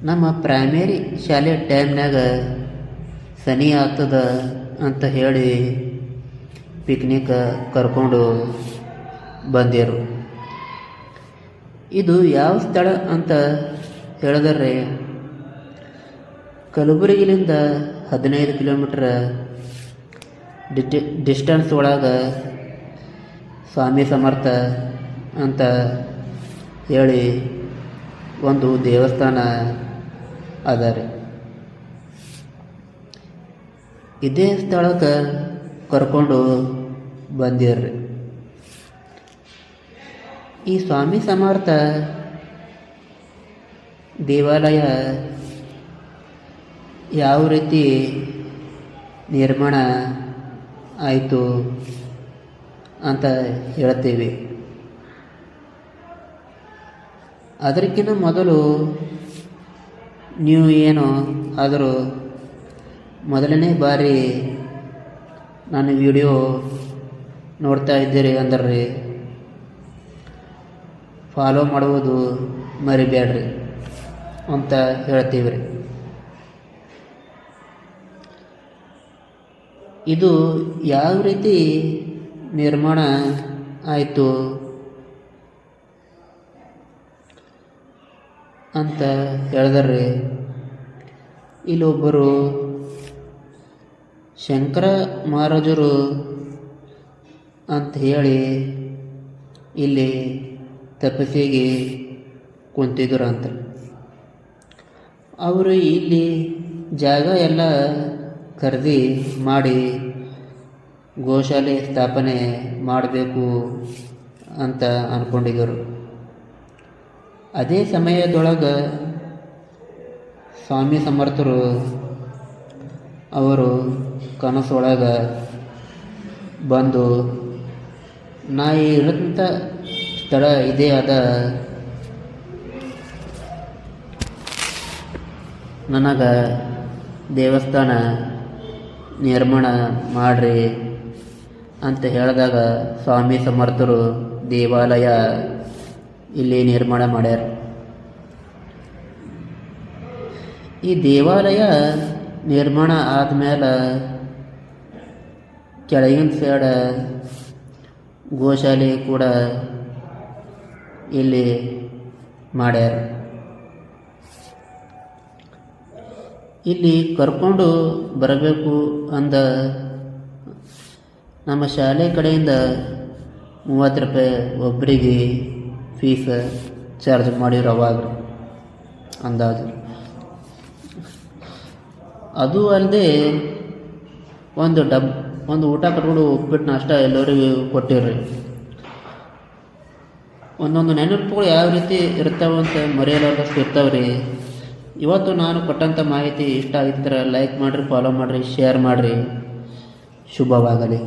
ನಮ್ಮ ಪ್ರೈಮರಿ ಶಾಲೆ ಟೈಮ್ನಾಗ ಸನಿ ಆಗ್ತದ ಅಂತ ಹೇಳಿ ಪಿಕ್ನಿಕ್ ಕರ್ಕೊಂಡು ಬಂದಿರು. ಇದು ಯಾವ ಸ್ಥಳ ಅಂತ ಹೇಳಿದ್ರೆ ಕಲಬುರಗಿಲಿಂದ 15 ಕಿಲೋಮೀಟ್ರ್ ಡಿಸ್ಟೆನ್ಸ್ ಒಳಗೆ ಸ್ವಾಮಿ ಸಮರ್ಥ ಅಂತ ಹೇಳಿ ಒಂದು ದೇವಸ್ಥಾನ ಅದ ರೀ. ಇದೇ ಸ್ಥಳಕ್ಕೆ ಕರ್ಕೊಂಡು ಬಂದಿರ್ರಿ. ಈ ಸ್ವಾಮಿ ಸಮರ್ಥ ದೇವಾಲಯ ಯಾವ ರೀತಿ ನಿರ್ಮಾಣ ಆಯಿತು ಅಂತ ಹೇಳ್ತೀವಿ. ಅದಕ್ಕಿಂತ ಮೊದಲು ನೀವು ಏನು ಆದರೂ ಮೊದಲನೇ ಬಾರಿ ನಾನು ವಿಡಿಯೋ ನೋಡ್ತಾ ಇದ್ದೀರಿ ಅಂದ್ರೆ ಫಾಲೋ ಮಾಡುವುದು ಮರಿಬೇಡ್ರಿ ಅಂತ ಹೇಳ್ತೀವಿ ರೀ. ಇದು ಯಾವ ರೀತಿ ನಿರ್ಮಾಣ ಆಯಿತು ಅಂತ ಹೇಳಿದ್ರೆ ಇಲ್ಲೊಬ್ಬರು ಶಂಕರ ಮಹಾರಾಜರು ಅಂತ ಹೇಳಿ ಇಲ್ಲಿ ತಪಸ್ಸಿಗೆ ಕುಂತಿದ್ರು ಅಂತ. ಅವರು ಇಲ್ಲಿ ಜಾಗ ಎಲ್ಲ ಖರೀದಿ ಮಾಡಿ ಗೋಶಾಲೆ ಸ್ಥಾಪನೆ ಮಾಡಬೇಕು ಅಂತ ಅಂದ್ಕೊಂಡಿದ್ದರು. ಅದೇ ಸಮಯದೊಳಗೆ ಸ್ವಾಮಿ ಸಮರ್ಥರು ಅವರು ಕನಸೊಳಗೆ ಬಂದು ನಾ ಇರೋಂಥ ಸ್ಥಳ ಇದೇ ಆದ, ನನಗೆ ದೇವಸ್ಥಾನ ನಿರ್ಮಾಣ ಮಾಡ್ರಿ ಅಂತ ಹೇಳಿದಾಗ ಸ್ವಾಮಿ ಸಮರ್ಥರು ದೇವಾಲಯ ಇಲ್ಲಿ ನಿರ್ಮಾಣ ಮಾಡ್ಯಾರ. ಈ ದೇವಾಲಯ ನಿರ್ಮಾಣ ಆದಮೇಲೆ ಕೆಳಗಿನ ಸೈಡ ಗೋಶಾಲೆ ಕೂಡ ಇಲ್ಲಿ ಮಾಡ್ಯಾರ. ಇಲ್ಲಿ ಕರ್ಕೊಂಡು ಬರಬೇಕು ಅಂದ ನಮ್ಮ ಶಾಲೆ ಕಡೆಯಿಂದ 30 ರೂಪಾಯಿ ಒಬ್ಬರಿಗೆ ಫೀಸ್ ಚಾರ್ಜ್ ಮಾಡಿದ್ರು ಅವಾಗ ಅಂದಾಜು. ಅದು ಅಲ್ಲದೆ ಒಂದು ಊಟ ಕಟ್ಕೊಂಡು ಉಪ್ಪಿಟ್ಟು ನಾಷ್ಟ ಎಲ್ಲರಿಗೂ ಕೊಟ್ಟಿರ್ರಿ. ಒಂದೊಂದು ನೆನಪುಗಳು ಯಾವ ರೀತಿ ಇರ್ತಾವಂತ ಮರೆಯಲಾರ್ದಷ್ಟು ಇರ್ತಾವ್ರಿ. ಇವತ್ತು ನಾನು ಕೊಟ್ಟಂಥ ಮಾಹಿತಿ ಇಷ್ಟ ಆಗಿದ್ರೆ ಲೈಕ್ ಮಾಡಿರಿ, ಫಾಲೋ ಮಾಡಿರಿ, ಶೇರ್ ಮಾಡಿರಿ. ಶುಭವಾಗಲಿ.